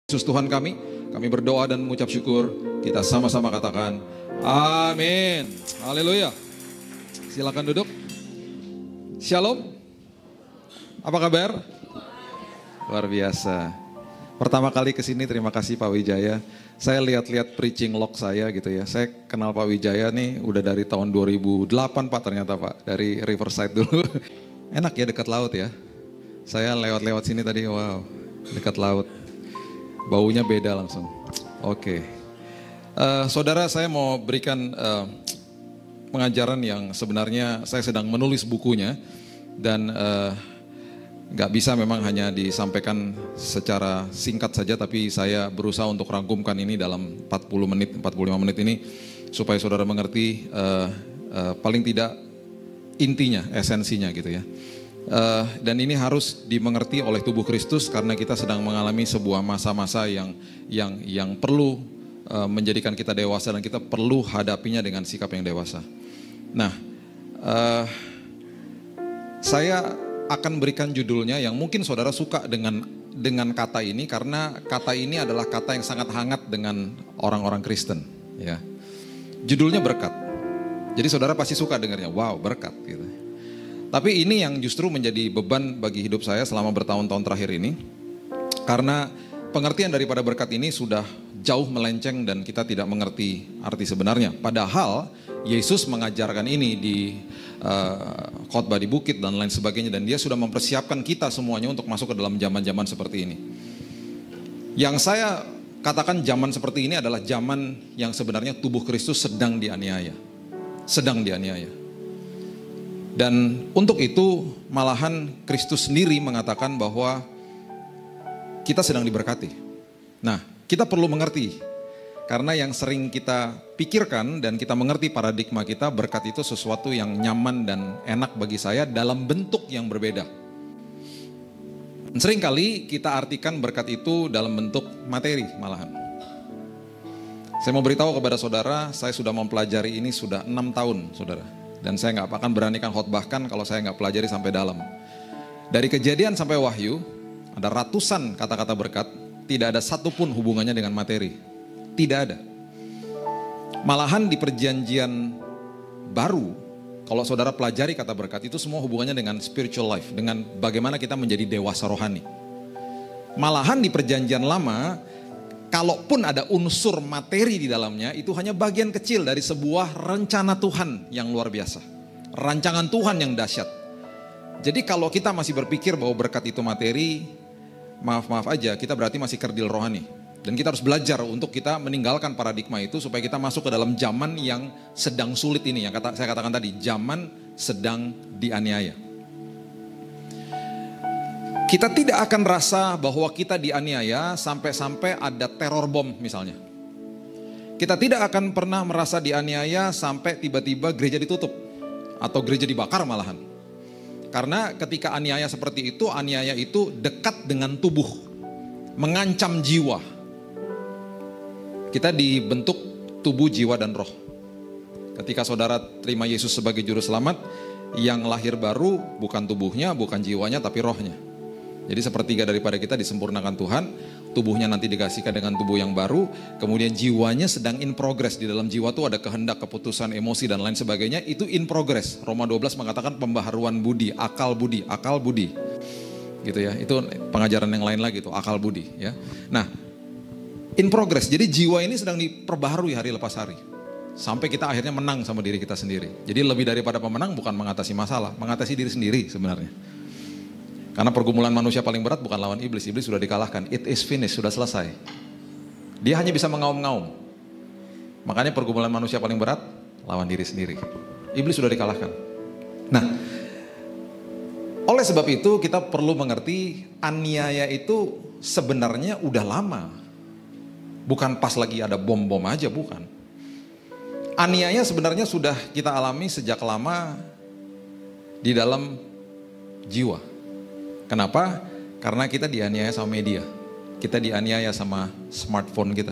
Yesus Tuhan kami berdoa dan mengucap syukur. Kita sama-sama katakan amin. Haleluya. Silakan duduk. Shalom. Apa kabar? Luar biasa. Pertama kali kesini, terima kasih Pak Wijaya. Saya lihat-lihat preaching log saya gitu ya. Saya kenal Pak Wijaya nih udah dari tahun 2008 Pak ternyata Pak. Dari Riverside dulu. Enak ya, dekat laut ya. Saya lewat-lewat sini tadi, wow, dekat laut. Baunya beda langsung. Oke. Saudara, saya mau berikan pengajaran yang sebenarnya saya sedang menulis bukunya. Dan gak bisa memang hanya disampaikan secara singkat saja, tapi saya berusaha untuk rangkumkan ini dalam 45 menit ini. Supaya saudara mengerti paling tidak intinya, esensinya gitu ya. Dan ini harus dimengerti oleh tubuh Kristus karena kita sedang mengalami sebuah masa-masa yang perlu menjadikan kita dewasa dan kita perlu hadapinya dengan sikap yang dewasa. Nah, saya akan berikan judulnya yang mungkin saudara suka dengan kata ini karena kata ini adalah kata yang sangat hangat dengan orang-orang Kristen. Ya, judulnya berkat. Jadi saudara pasti suka dengarnya, wow berkat gitu. Tapi ini yang justru menjadi beban bagi hidup saya selama bertahun-tahun terakhir ini. Karena pengertian daripada berkat ini sudah jauh melenceng dan kita tidak mengerti arti sebenarnya. Padahal Yesus mengajarkan ini di khotbah di bukit dan lain sebagainya. Dan dia sudah mempersiapkan kita semuanya untuk masuk ke dalam zaman-zaman seperti ini. Yang saya katakan zaman seperti ini adalah zaman yang sebenarnya tubuh Kristus sedang dianiaya. Sedang dianiaya. Dan untuk itu malahan Kristus sendiri mengatakan bahwa kita sedang diberkati. Nah, kita perlu mengerti. Karena yang sering kita pikirkan dan kita mengerti paradigma kita, berkat itu sesuatu yang nyaman dan enak bagi saya dalam bentuk yang berbeda. Seringkali kita artikan berkat itu dalam bentuk materi malahan. Saya mau beritahu kepada saudara, saya sudah mempelajari ini sudah 6 tahun saudara. Dan saya nggak akan beranikan khotbahkan kalau saya nggak pelajari sampai dalam. Dari Kejadian sampai Wahyu, ada ratusan kata-kata berkat, tidak ada satupun hubungannya dengan materi. Tidak ada. Malahan di perjanjian baru, kalau saudara pelajari kata berkat, itu semua hubungannya dengan spiritual life, dengan bagaimana kita menjadi dewasa rohani. Malahan di perjanjian lama, kalaupun ada unsur materi di dalamnya, itu hanya bagian kecil dari sebuah rencana Tuhan yang luar biasa. Rancangan Tuhan yang dahsyat. Jadi kalau kita masih berpikir bahwa berkat itu materi, maaf aja, kita berarti masih kerdil rohani. Dan kita harus belajar untuk kita meninggalkan paradigma itu supaya kita masuk ke dalam zaman yang sedang sulit ini. Yang saya katakan tadi, zaman sedang dianiaya. Kita tidak akan rasa bahwa kita dianiaya sampai-sampai ada teror bom misalnya. Kita tidak akan pernah merasa dianiaya sampai tiba-tiba gereja ditutup. Atau gereja dibakar malahan. Karena ketika aniaya seperti itu, aniaya itu dekat dengan tubuh. Mengancam jiwa. Kita dibentuk tubuh, jiwa, dan roh. Ketika saudara terima Yesus sebagai juru selamat, yang lahir baru bukan tubuhnya, bukan jiwanya, tapi rohnya. Jadi sepertiga daripada kita disempurnakan Tuhan, tubuhnya nanti dikasihkan dengan tubuh yang baru, kemudian jiwanya sedang in progress. Di dalam jiwa itu ada kehendak, keputusan, emosi, dan lain sebagainya, itu in progress. Roma 12 mengatakan pembaharuan budi, akal budi. Gitu ya, itu pengajaran yang lain lagi tuh, akal budi ya. Nah, in progress, jadi jiwa ini sedang diperbaharui hari lepas hari. Sampai kita akhirnya menang sama diri kita sendiri. Jadi lebih daripada pemenang bukan mengatasi masalah, mengatasi diri sendiri sebenarnya. Karena pergumulan manusia paling berat bukan lawan iblis. Iblis sudah dikalahkan. It is finished, sudah selesai. Dia hanya bisa mengaum-ngaum. Makanya pergumulan manusia paling berat lawan diri sendiri. Iblis sudah dikalahkan. Nah, oleh sebab itu kita perlu mengerti aniaya itu sebenarnya udah lama. Bukan pas lagi ada bom-bom aja, bukan. Aniaya sebenarnya sudah kita alami sejak lama di dalam jiwa. Kenapa? Karena kita dianiaya sama media. Kita dianiaya sama smartphone kita.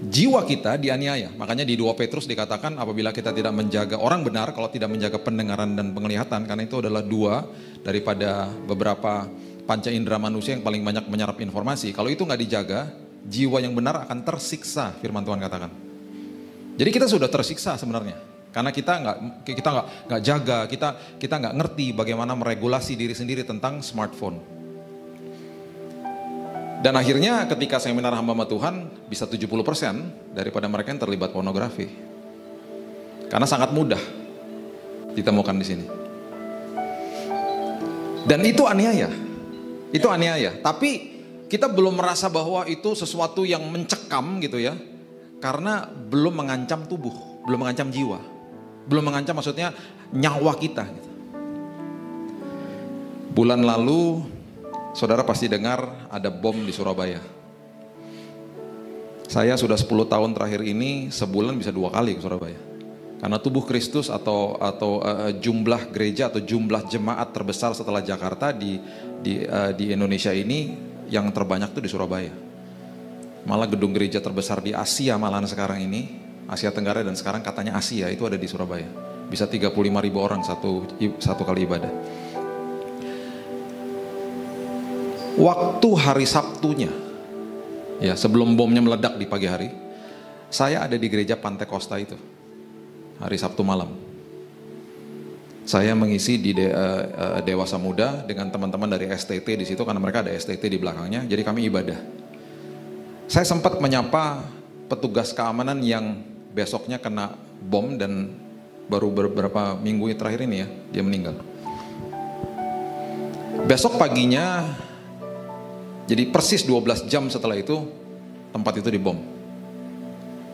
Jiwa kita dianiaya. Makanya di 2 Petrus dikatakan apabila kita tidak menjaga orang benar, kalau tidak menjaga pendengaran dan penglihatan, karena itu adalah 2 daripada beberapa panca indera manusia yang paling banyak menyerap informasi. Kalau itu nggak dijaga, jiwa yang benar akan tersiksa, firman Tuhan katakan. Jadi kita sudah tersiksa sebenarnya, karena kita nggak jaga, kita nggak ngerti bagaimana meregulasi diri sendiri tentang smartphone. Dan akhirnya ketika seminar hamba Tuhan, bisa 70% daripada mereka yang terlibat pornografi. Karena sangat mudah ditemukan di sini. Dan itu aniaya. Itu aniaya. Tapi kita belum merasa bahwa itu sesuatu yang mencekam gitu ya. Karena belum mengancam tubuh, belum mengancam jiwa. Belum mengancam maksudnya nyawa kita gitu. Bulan lalu saudara pasti dengar ada bom di Surabaya. Saya sudah 10 tahun terakhir ini sebulan bisa 2 kali ke Surabaya. Karena tubuh Kristus atau jumlah gereja atau jumlah jemaat terbesar setelah Jakarta di Indonesia ini yang terbanyak tuh di Surabaya. Malah gedung gereja terbesar di Asia malahan sekarang ini, Asia Tenggara dan sekarang katanya Asia itu ada di Surabaya. Bisa 35.000 orang satu kali ibadah. Waktu hari Sabtunya, ya sebelum bomnya meledak di pagi hari, saya ada di gereja Pantai Costa itu, hari Sabtu malam. Saya mengisi di Dewasa Muda dengan teman-teman dari STT di situ, karena mereka ada STT di belakangnya, jadi kami ibadah. Saya sempat menyapa petugas keamanan yang besoknya kena bom dan baru beberapa minggu terakhir ini ya, dia meninggal. Besok paginya, jadi persis 12 jam setelah itu, tempat itu dibom.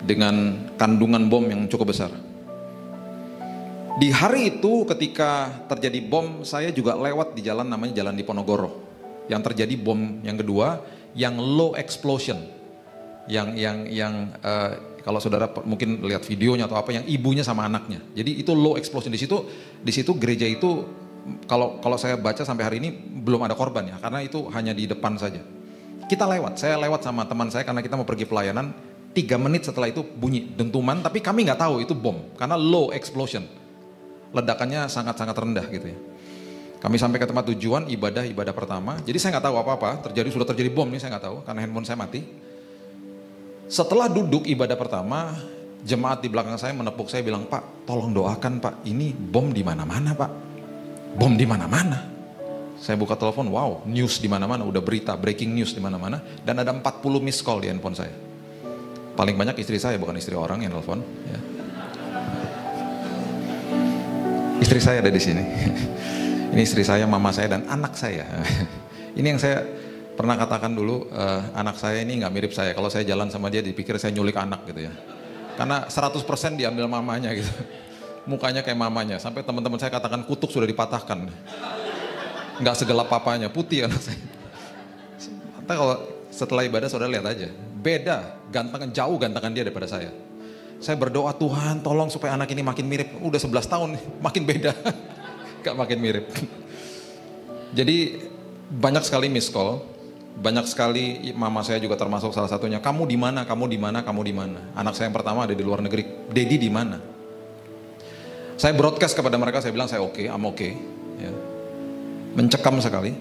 Dengan kandungan bom yang cukup besar. Di hari itu ketika terjadi bom, saya juga lewat di jalan namanya Jalan Diponegoro. Yang terjadi bom yang kedua, yang low explosion. Yang kalau saudara mungkin lihat videonya atau apa, yang ibunya sama anaknya. Jadi itu low explosion. Di situ gereja itu, kalau saya baca sampai hari ini belum ada korban ya, karena itu hanya di depan saja. Saya lewat sama teman saya karena kita mau pergi pelayanan. 3 menit setelah itu bunyi dentuman, tapi kami nggak tahu itu bom karena low explosion, ledakannya sangat-sangat rendah gitu ya. Kami sampai ke tempat tujuan, ibadah pertama. Jadi saya nggak tahu apa-apa, sudah terjadi bom nih, saya nggak tahu karena handphone saya mati. Setelah duduk ibadah pertama, jemaat di belakang saya menepuk saya bilang, "Pak, tolong doakan Pak, ini bom di mana-mana Pak, bom di mana-mana." Saya buka telepon, wow, news di mana-mana, udah berita, breaking news di mana-mana, dan ada 40 miss call di handphone saya. Paling banyak istri saya, bukan istri orang yang telepon. Ya. Istri saya ada di sini. Ini istri saya, mama saya, dan anak saya. Ini yang saya pernah katakan dulu, anak saya ini nggak mirip saya. Kalau saya jalan sama dia, dipikir saya nyulik anak gitu ya. Karena 100% diambil mamanya gitu. Mukanya kayak mamanya. Sampai teman-teman saya katakan kutuk sudah dipatahkan. Nggak segelap papanya, putih anak saya. Entah kalau setelah ibadah saudara lihat aja, beda, jauh gantengan dia daripada saya. Saya berdoa, Tuhan tolong supaya anak ini makin mirip. Udah 11 tahun, makin beda. Gak makin mirip. Jadi banyak sekali miss call, banyak sekali, mama saya juga termasuk salah satunya. Kamu di mana? Kamu di mana? Kamu di mana? Anak saya yang pertama ada di luar negeri. Dedi di mana? Saya broadcast kepada mereka, saya bilang saya oke, I'm okay. Ya. Mencekam sekali.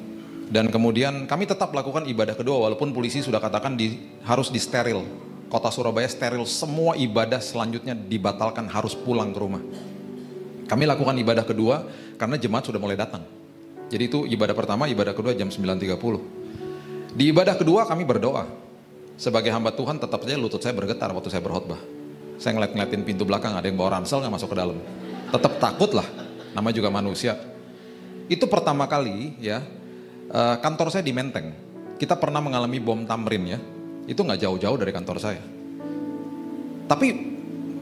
Dan kemudian kami tetap lakukan ibadah kedua walaupun polisi sudah katakan harus di steril. Kota Surabaya steril, semua ibadah selanjutnya dibatalkan, harus pulang ke rumah. Kami lakukan ibadah kedua karena jemaat sudah mulai datang. Jadi itu ibadah pertama, ibadah kedua jam 9.30. Di ibadah kedua kami berdoa. Sebagai hamba Tuhan tetap saja lutut saya bergetar waktu saya berkhotbah. Saya ngeliatin pintu belakang, ada yang bawa ransel nggak masuk ke dalam. Tetap takut lah, namanya juga manusia. Itu pertama kali ya, kantor saya di Menteng. Kita pernah mengalami bom Tamrin ya, itu nggak jauh-jauh dari kantor saya. Tapi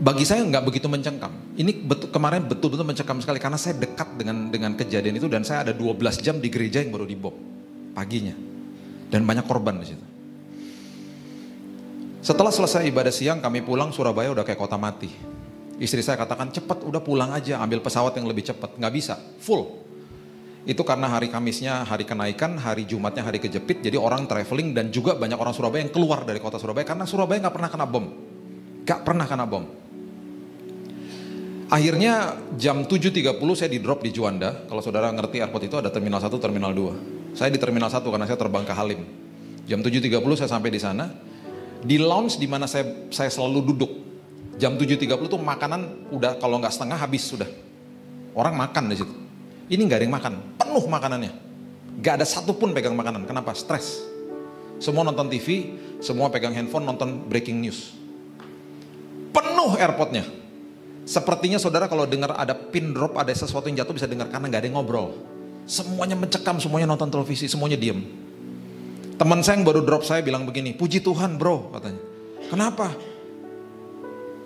bagi saya nggak begitu mencengkam. Ini kemarin betul-betul mencengkam sekali karena saya dekat dengan kejadian itu dan saya ada 12 jam di gereja yang baru dibom paginya. Dan banyak korban di situ. Setelah selesai ibadah siang kami pulang, Surabaya udah kayak kota mati. Istri saya katakan cepat udah pulang aja, ambil pesawat yang lebih cepat. Nggak bisa, full. Itu karena hari Kamisnya hari kenaikan, hari Jumatnya hari kejepit, jadi orang traveling dan juga banyak orang Surabaya yang keluar dari kota Surabaya karena Surabaya nggak pernah kena bom. Nggak pernah kena bom. Akhirnya jam 7.30 saya di drop di Juanda. Kalau saudara ngerti airport itu ada terminal 1, terminal 2. Saya di Terminal 1 karena saya terbang ke Halim. Jam 7.30 saya sampai di sana. Di lounge di mana saya selalu duduk. Jam 7.30 tuh makanan udah kalau nggak setengah habis sudah. Orang makan di situ. Ini nggak ada yang makan, penuh makanannya. Nggak ada satupun pegang makanan. Kenapa? Stres. Semua nonton TV, semua pegang handphone nonton breaking news. Penuh airportnya. Sepertinya saudara kalau dengar ada pin drop, ada sesuatu yang jatuh bisa dengar karena nggak ada yang ngobrol. Semuanya mencekam, semuanya nonton televisi, semuanya diem. Teman saya yang baru drop saya bilang begini, puji Tuhan bro katanya. Kenapa?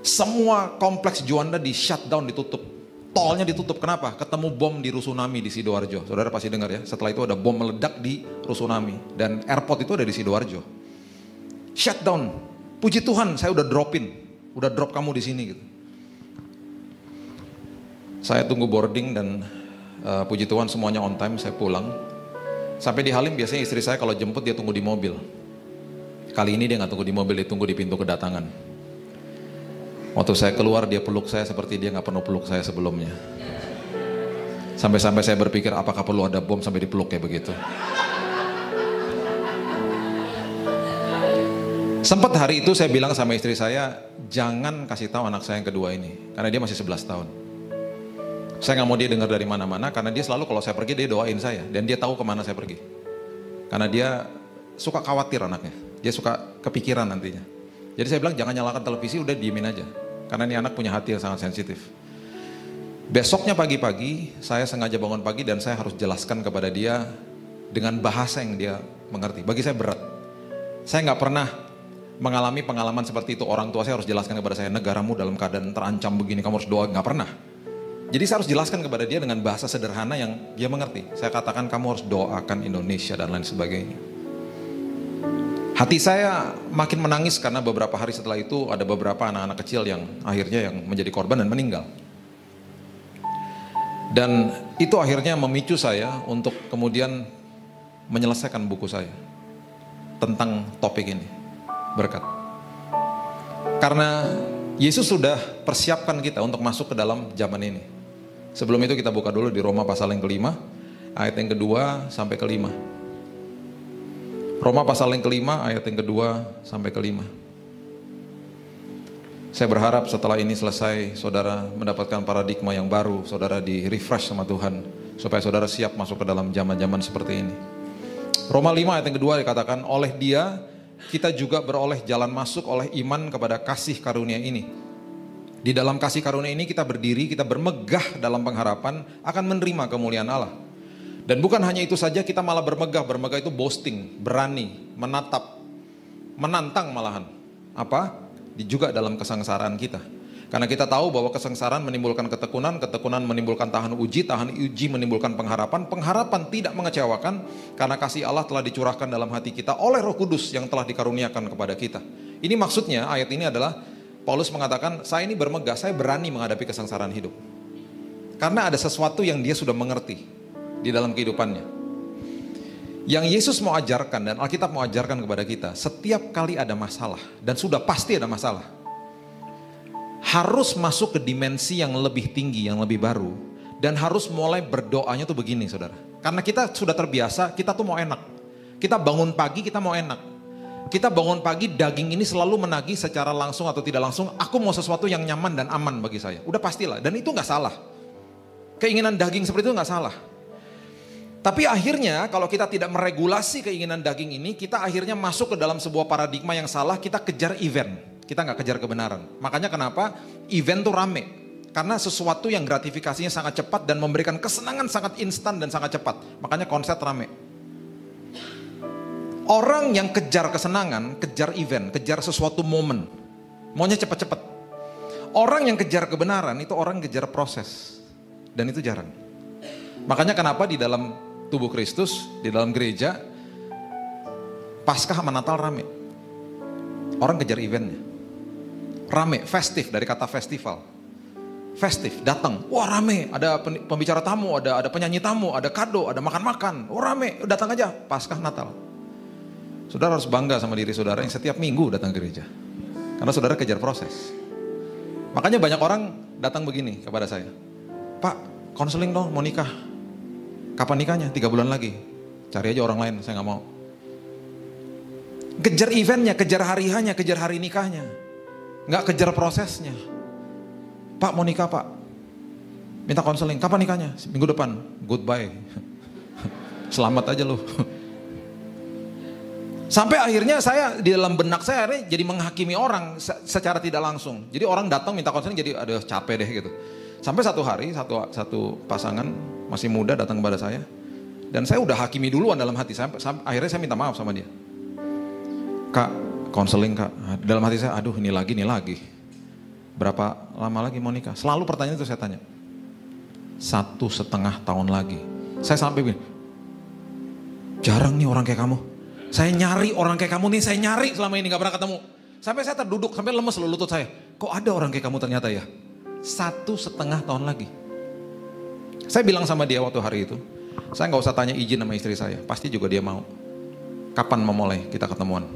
Semua kompleks Juanda di shutdown, ditutup. Tolnya ditutup, kenapa? Ketemu bom di Rusunami di Sidoarjo. Saudara pasti dengar ya, setelah itu ada bom meledak di Rusunami. Dan airport itu ada di Sidoarjo. Shutdown, puji Tuhan saya udah drop kamu di sini gitu. Saya tunggu boarding dan puji Tuhan semuanya on time, saya pulang. Sampai di Halim biasanya istri saya kalau jemput dia tunggu di mobil. Kali ini dia nggak tunggu di mobil, dia tunggu di pintu kedatangan. Waktu saya keluar dia peluk saya seperti dia nggak pernah peluk saya sebelumnya. Sampai-sampai saya berpikir apakah perlu ada bom sampai dipeluk kayak begitu. Sempat hari itu saya bilang sama istri saya, jangan kasih tahu anak saya yang kedua ini, karena dia masih 11 tahun. Saya nggak mau dia dengar dari mana-mana, karena dia selalu kalau saya pergi dia doain saya, dan dia tahu kemana saya pergi. Karena dia suka khawatir anaknya, dia suka kepikiran nantinya. Jadi saya bilang jangan nyalakan televisi, udah diemin aja. Karena ini anak punya hati yang sangat sensitif. Besoknya pagi-pagi, saya sengaja bangun pagi dan saya harus jelaskan kepada dia dengan bahasa yang dia mengerti. Bagi saya berat. Saya nggak pernah mengalami pengalaman seperti itu. Orang tua saya harus jelaskan kepada saya, negaramu dalam keadaan terancam begini, kamu harus doa. Nggak pernah. Jadi saya harus jelaskan kepada dia dengan bahasa sederhana yang dia mengerti. Saya katakan kamu harus doakan Indonesia dan lain sebagainya. Hati saya makin menangis karena beberapa hari setelah itu ada beberapa anak-anak kecil yang akhirnya yang menjadi korban dan meninggal. Dan itu akhirnya memicu saya untuk kemudian menyelesaikan buku saya tentang topik ini, berkat. Karena Yesus sudah persiapkan kita untuk masuk ke dalam zaman ini. Sebelum itu kita buka dulu di Roma pasal yang kelima, ayat yang kedua sampai kelima. Roma pasal yang kelima, ayat yang kedua sampai kelima. Saya berharap setelah ini selesai, saudara mendapatkan paradigma yang baru, saudara di refresh sama Tuhan, supaya saudara siap masuk ke dalam zaman-zaman seperti ini. Roma 5 ayat yang kedua dikatakan, oleh Dia kita juga beroleh jalan masuk oleh iman kepada kasih karunia ini. Di dalam kasih karunia ini kita berdiri, kita bermegah dalam pengharapan akan menerima kemuliaan Allah. Dan bukan hanya itu saja, kita malah bermegah itu boasting, berani, menatap, menantang malahan. Apa? Juga dalam kesengsaraan kita. Karena kita tahu bahwa kesengsaraan menimbulkan ketekunan, ketekunan menimbulkan tahan uji menimbulkan pengharapan, pengharapan tidak mengecewakan karena kasih Allah telah dicurahkan dalam hati kita oleh Roh Kudus yang telah dikaruniakan kepada kita. Ini maksudnya ayat ini adalah Paulus mengatakan, saya ini bermegah, saya berani menghadapi kesengsaraan hidup. Karena ada sesuatu yang dia sudah mengerti di dalam kehidupannya. Yang Yesus mau ajarkan dan Alkitab mau ajarkan kepada kita, setiap kali ada masalah, dan sudah pasti ada masalah, harus masuk ke dimensi yang lebih tinggi, yang lebih baru, dan harus mulai berdoanya tuh begini saudara. Karena kita sudah terbiasa, kita tuh mau enak. Kita bangun pagi, kita mau enak. Kita bangun pagi, daging ini selalu menagih secara langsung atau tidak langsung, aku mau sesuatu yang nyaman dan aman bagi saya. Udah pastilah, dan itu gak salah. Keinginan daging seperti itu gak salah. Tapi akhirnya kalau kita tidak meregulasi keinginan daging ini, kita akhirnya masuk ke dalam sebuah paradigma yang salah, kita kejar event. Kita gak kejar kebenaran. Makanya kenapa event tuh rame. Karena sesuatu yang gratifikasinya sangat cepat dan memberikan kesenangan sangat instan dan sangat cepat. Makanya konser rame. Orang yang kejar kesenangan, kejar event, kejar sesuatu momen. Maunya cepat-cepat. Orang yang kejar kebenaran itu orang yang kejar proses. Dan itu jarang. Makanya kenapa di dalam tubuh Kristus, di dalam gereja, Paskah sama Natal rame. Orang kejar eventnya. Rame, festif dari kata festival. Festif, datang, wah rame, ada pembicara tamu, ada penyanyi tamu, ada kado, ada makan-makan, oh rame, datang aja, Paskah Natal. Saudara harus bangga sama diri saudara yang setiap minggu datang ke gereja. Karena saudara kejar proses. Makanya banyak orang datang begini kepada saya. Pak, konseling dong, mau nikah. Kapan nikahnya? 3 bulan lagi. Cari aja orang lain, saya nggak mau. Kejar eventnya, kejar hari hanya, kejar hari nikahnya. Nggak kejar prosesnya. Pak mau nikah pak, minta konseling, kapan nikahnya? Minggu depan, goodbye. Selamat aja lu. Sampai akhirnya saya di dalam benak saya jadi menghakimi orang secara tidak langsung. Jadi orang datang minta konseling jadi aduh capek deh gitu. Sampai satu hari satu pasangan masih muda datang kepada saya dan saya udah hakimi duluan dalam hati saya. Akhirnya saya minta maaf sama dia. Kak, konseling kak. Dalam hati saya, aduh ini lagi. Berapa lama lagi mau nikah? Selalu pertanyaan itu saya tanya. 1,5 tahun lagi. Saya sampai begini. Jarang nih orang kayak kamu. Saya nyari orang kayak kamu nih, saya nyari selama ini gak pernah ketemu. Sampai saya terduduk, sampai lemes lutut saya. Kok ada orang kayak kamu ternyata ya? 1,5 tahun lagi. Saya bilang sama dia waktu hari itu, saya gak usah tanya izin sama istri saya, pasti juga dia mau. Kapan mau mulai kita ketemuan?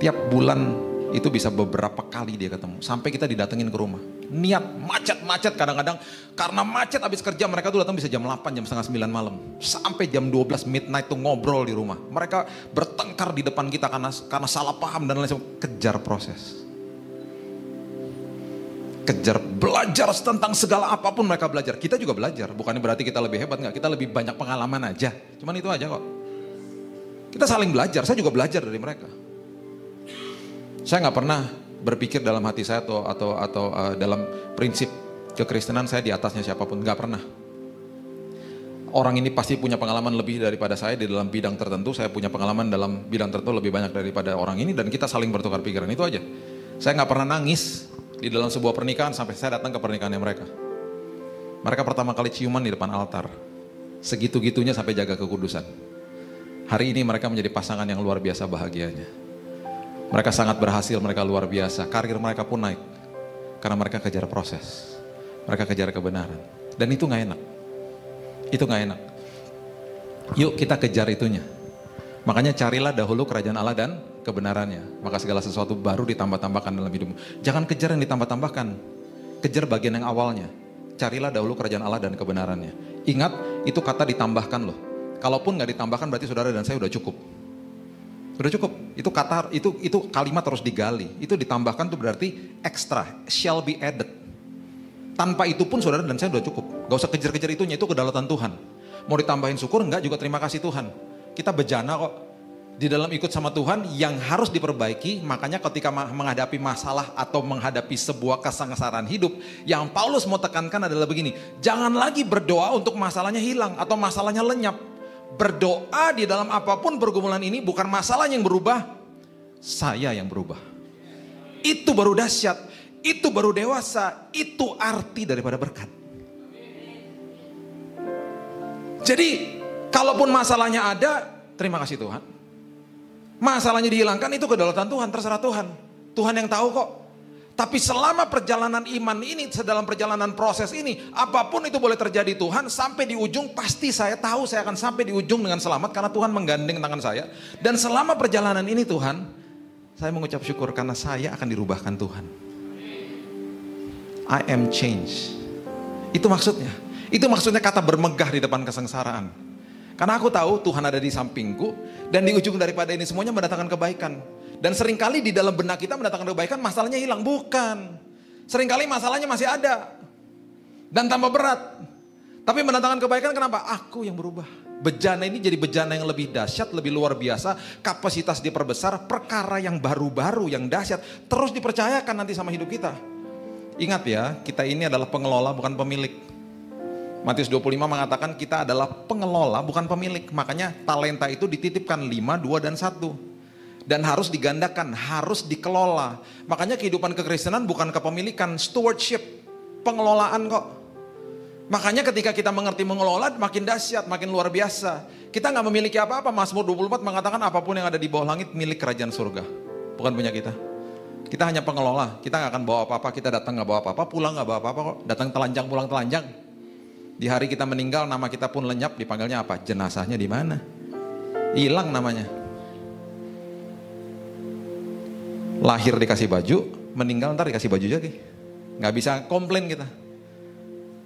Tiap bulan itu bisa beberapa kali dia ketemu. Sampai kita didatengin ke rumah. Niat macet-macet kadang-kadang. Karena macet habis kerja mereka tuh datang bisa jam 8, jam setengah 9 malam. Sampai jam 12 midnight tuh ngobrol di rumah. Mereka bertengkar di depan kita karena salah paham dan lain sebagainya. Kejar proses. Kejar belajar tentang segala apapun mereka belajar. Kita juga belajar. Bukannya berarti kita lebih hebat, enggak. Kita lebih banyak pengalaman aja. Cuman itu aja kok. Kita saling belajar. Saya juga belajar dari mereka. Saya nggak pernah berpikir dalam hati saya atau dalam prinsip kekristenan saya di atasnya siapapun, nggak pernah. Orang ini pasti punya pengalaman lebih daripada saya di dalam bidang tertentu, saya punya pengalaman dalam bidang tertentu lebih banyak daripada orang ini dan kita saling bertukar pikiran, itu aja. Saya nggak pernah nangis di dalam sebuah pernikahan sampai saya datang ke pernikahannya mereka. Mereka pertama kali ciuman di depan altar, segitu-gitunya sampai jaga kekudusan. Hari ini mereka menjadi pasangan yang luar biasa bahagianya. Mereka sangat berhasil, mereka luar biasa. Karir mereka pun naik. Karena mereka kejar proses. Mereka kejar kebenaran. Dan itu gak enak. Itu gak enak. Yuk kita kejar itunya. Makanya carilah dahulu kerajaan Allah dan kebenarannya. Maka segala sesuatu baru ditambah-tambahkan dalam hidupmu. Jangan kejar yang ditambah-tambahkan. Kejar bagian yang awalnya. Carilah dahulu kerajaan Allah dan kebenarannya. Ingat, itu kata ditambahkan loh. Kalaupun gak ditambahkan berarti saudara dan saya udah cukup. Udah cukup, itu kata, itu kalimat terus digali, itu ditambahkan tuh berarti extra, shall be added. Tanpa itu pun saudara dan saya udah cukup, gak usah kejar-kejar itunya, itu kedaulatan Tuhan. Mau ditambahin syukur enggak juga terima kasih Tuhan. Kita bejana kok, di dalam ikut sama Tuhan yang harus diperbaiki, makanya ketika menghadapi masalah atau menghadapi sebuah kesengsaraan hidup, yang Paulus mau tekankan adalah begini, jangan lagi berdoa untuk masalahnya hilang atau masalahnya lenyap. Berdoa di dalam apapun pergumulan ini bukan masalahnya yang berubah, saya yang berubah. Itu baru dahsyat, itu baru dewasa, itu arti daripada berkat. Jadi kalaupun masalahnya ada, terima kasih Tuhan. Masalahnya dihilangkan, itu kedaulatan Tuhan, terserah Tuhan. Tuhan yang tahu kok. Tapi selama perjalanan iman ini, dalam perjalanan proses ini, apapun itu boleh terjadi Tuhan, sampai di ujung pasti saya tahu saya akan sampai di ujung dengan selamat karena Tuhan menggandeng tangan saya. Dan selama perjalanan ini Tuhan, saya mengucap syukur karena saya akan dirubahkan Tuhan. I am changed. Itu maksudnya. Itu maksudnya kata bermegah di depan kesengsaraan. Karena aku tahu Tuhan ada di sampingku dan di ujung daripada ini semuanya mendatangkan kebaikan. Dan seringkali di dalam benak kita mendatangkan kebaikan, masalahnya hilang. Bukan. Seringkali masalahnya masih ada. Dan tambah berat. Tapi mendatangkan kebaikan kenapa? Aku yang berubah. Bejana ini jadi bejana yang lebih dahsyat, lebih luar biasa. Kapasitas diperbesar, perkara yang baru-baru, yang dahsyat. Terus dipercayakan nanti sama hidup kita. Ingat ya, kita ini adalah pengelola bukan pemilik. Matius 25 mengatakan kita adalah pengelola bukan pemilik. Makanya talenta itu dititipkan 5, 2, dan 1. Dan harus digandakan, harus dikelola. Makanya kehidupan kekristenan bukan kepemilikan, stewardship, pengelolaan kok. Makanya ketika kita mengerti mengelola, makin dahsyat, makin luar biasa. Kita nggak memiliki apa-apa. Mazmur 24 mengatakan apapun yang ada di bawah langit milik kerajaan surga. Bukan punya kita. Kita hanya pengelola, kita nggak akan bawa apa-apa. Kita datang nggak bawa apa-apa, pulang nggak bawa apa-apa kok. Datang telanjang, pulang telanjang. Di hari kita meninggal, nama kita pun lenyap, dipanggilnya apa? Jenazahnya di mana? Hilang namanya. Lahir dikasih baju, meninggal ntar dikasih baju lagi. Nggak bisa komplain kita.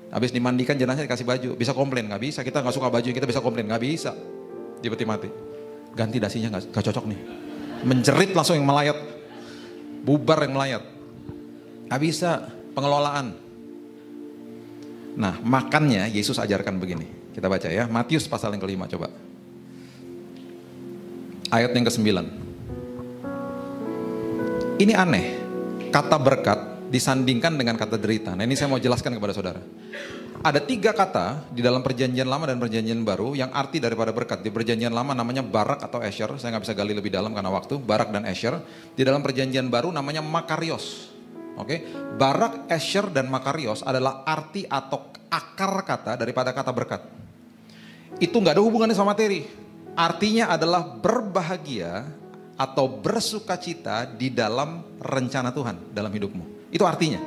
Habis dimandikan jenazah dikasih baju, bisa komplain? Nggak bisa. Kita nggak suka baju, kita bisa komplain? Nggak bisa. di peti mati. Ganti dasinya gak cocok nih. Menjerit langsung yang melayat. Bubar yang melayat. Gak bisa, pengelolaan. Nah, makannya Yesus ajarkan begini. Kita baca ya, Matius pasal yang ke-5 coba. Ayat yang ke-9. Ini aneh, kata berkat disandingkan dengan kata derita. Nah, ini saya mau jelaskan kepada saudara. Ada 3 kata di dalam perjanjian lama dan perjanjian baru yang arti daripada berkat. Di perjanjian lama namanya barak atau esher, saya nggak bisa gali lebih dalam karena waktu, barak dan esher. Di dalam perjanjian baru namanya makarios. Oke, barak, esher, dan makarios adalah arti atau akar kata daripada kata berkat. Itu nggak ada hubungannya sama materi. Artinya adalah berbahagia atau bersukacita di dalam rencana Tuhan dalam hidupmu. Itu artinya.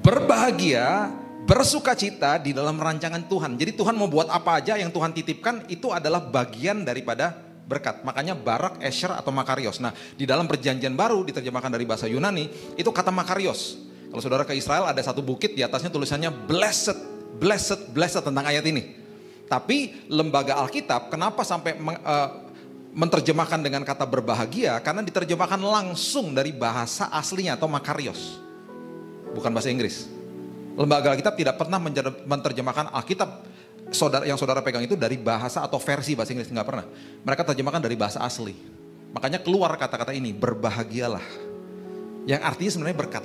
Berbahagia, bersukacita di dalam rancangan Tuhan. Jadi Tuhan mau buat apa aja yang Tuhan titipkan itu adalah bagian daripada berkat. Makanya barak, esher atau makarios. Nah, di dalam perjanjian baru diterjemahkan dari bahasa Yunani itu kata makarios. Kalau saudara ke Israel ada satu bukit di atasnya tulisannya blessed, blessed, blessed tentang ayat ini. Tapi lembaga Alkitab kenapa sampai menerjemahkan dengan kata berbahagia? Karena diterjemahkan langsung dari bahasa aslinya atau makarios. Bukan bahasa Inggris. Lembaga Alkitab tidak pernah menerjemahkan Alkitab yang saudara pegang itu dari bahasa atau versi bahasa Inggris, nggak pernah. Mereka terjemahkan dari bahasa asli. Makanya keluar kata-kata ini, berbahagialah. Yang artinya sebenarnya berkat.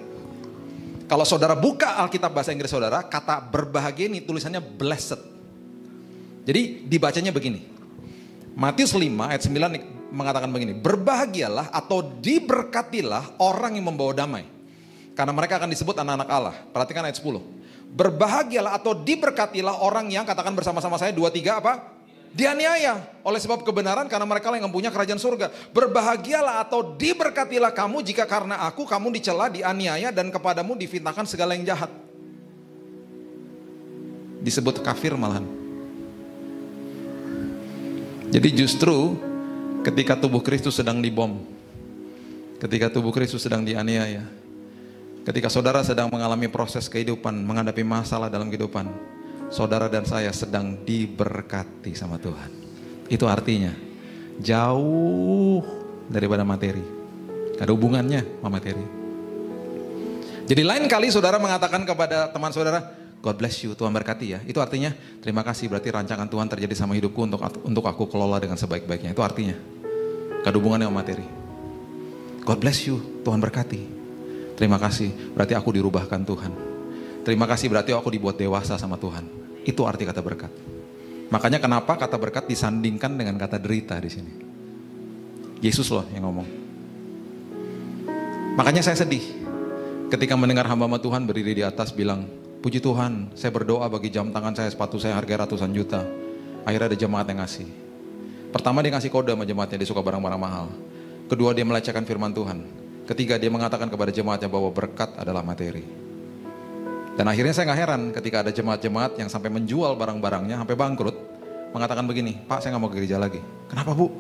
Kalau saudara buka Alkitab bahasa Inggris saudara, kata berbahagia ini tulisannya blessed. Jadi dibacanya begini. Matius 5 ayat 9 mengatakan begini, berbahagialah atau diberkatilah orang yang membawa damai. Karena mereka akan disebut anak-anak Allah. Perhatikan ayat 10. Berbahagialah atau diberkatilah orang yang, katakan bersama-sama saya, 2-3 apa? Dianiaya oleh sebab kebenaran karena mereka yang mempunyai kerajaan surga. Berbahagialah atau diberkatilah kamu jika karena aku kamu dicela, dianiaya dan kepadamu difitnahkan segala yang jahat. Disebut kafir malahan. Jadi justru ketika tubuh Kristus sedang dibom, ketika tubuh Kristus sedang dianiaya, ketika saudara sedang mengalami proses kehidupan, menghadapi masalah dalam kehidupan, saudara dan saya sedang diberkati sama Tuhan. Itu artinya jauh daripada materi. Gak ada hubungannya sama materi. Jadi lain kali saudara mengatakan kepada teman saudara, God bless you, Tuhan berkati ya. Itu artinya terima kasih, berarti rancangan Tuhan terjadi sama hidupku untuk aku kelola dengan sebaik-baiknya. Itu artinya gak ada hubungannya sama materi. God bless you, Tuhan berkati. Terima kasih, berarti aku dirubahkan Tuhan. Terima kasih, berarti aku dibuat dewasa sama Tuhan. Itu arti kata berkat. Makanya kenapa kata berkat disandingkan dengan kata derita di sini. Yesus loh yang ngomong. Makanya saya sedih ketika mendengar hamba Tuhan berdiri di atas bilang, puji Tuhan, saya berdoa bagi jam tangan saya, sepatu saya harga ratusan juta. Akhirnya ada jemaat yang ngasih. Pertama dia ngasih kode sama jemaatnya, dia suka barang-barang mahal. Kedua dia melecehkan firman Tuhan. Ketiga dia mengatakan kepada jemaatnya bahwa berkat adalah materi. Dan akhirnya saya gak heran ketika ada jemaat-jemaat yang sampai menjual barang-barangnya sampai bangkrut. Mengatakan begini, Pak saya gak mau ke gereja lagi. Kenapa Bu?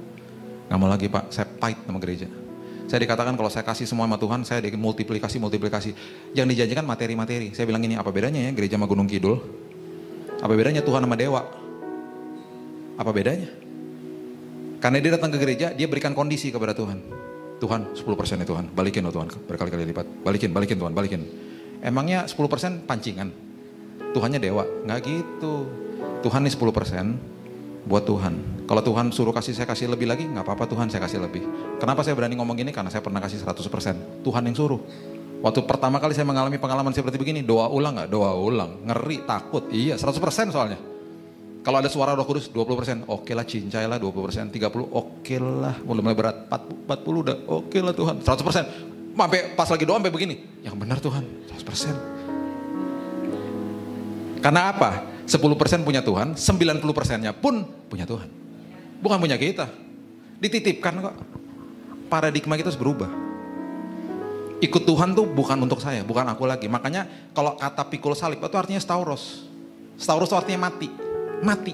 Gak mau lagi Pak, saya pahit sama gereja. Saya dikatakan kalau saya kasih semua sama Tuhan, saya dimultiplikasi. Yang dijanjikan materi-materi. Saya bilang ini, apa bedanya ya gereja sama Gunung Kidul? Apa bedanya Tuhan sama dewa? Apa bedanya? Karena dia datang ke gereja, dia berikan kondisi kepada Tuhan. Tuhan 10% ya Tuhan, balikin loh Tuhan, berkali-kali lipat. Balikin Tuhan, balikin. Emangnya 10% pancingan? Tuhannya dewa? Nggak gitu. Tuhan nih 10% buat Tuhan. Kalau Tuhan suruh saya kasih lebih lagi, nggak apa-apa Tuhan, saya kasih lebih. Kenapa saya berani ngomong gini? Karena saya pernah kasih 100%. Tuhan yang suruh. Waktu pertama kali saya mengalami pengalaman seperti begini, doa ulang nggak? Doa ulang. Ngeri, takut. Iya, 100% soalnya. Kalau ada suara Roh Kudus 20%, oke lah cincai lah 20%, 30, oke lah, mulai berat, 40 udah, oke lah Tuhan, 100%. Sampai pas lagi doa sampai begini, yang benar Tuhan, 100%. Karena apa? 10% punya Tuhan, 90%-nya pun punya Tuhan. Bukan punya kita. Dititipkan kok. Paradigma kita harus berubah. Ikut Tuhan tuh bukan untuk saya, bukan aku lagi. Makanya kalau kata pikul salib itu artinya stauros. Stauros itu artinya mati. Mati.